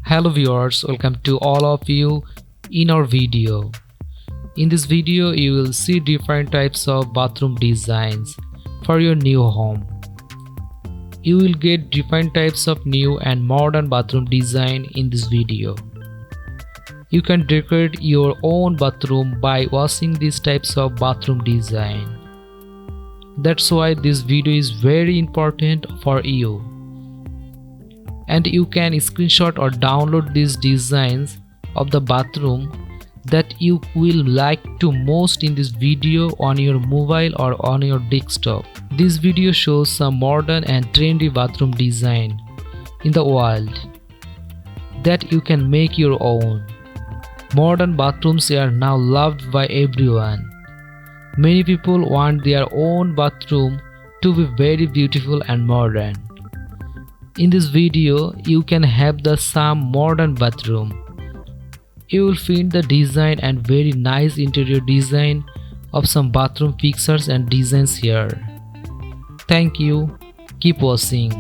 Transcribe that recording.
Hello viewers, welcome to all of you in our video. In this video you will see different types of bathroom designs for your new home. You will get different types of new and modern bathroom design in this video. You can decorate your own bathroom by watching these types of bathroom design. That's why this video is very important for you. And you can screenshot or download these designs of the bathroom that you will like to most in this video on your mobile or on your desktop. This video shows some modern and trendy bathroom design in the world that you can make your own. Modern bathrooms are now loved by everyone. Many people want their own bathroom to be very beautiful and modern. In this video, you can have the some modern bathroom. You will find the design and very nice interior design of some bathroom fixtures and designs here. Thank you. Keep watching.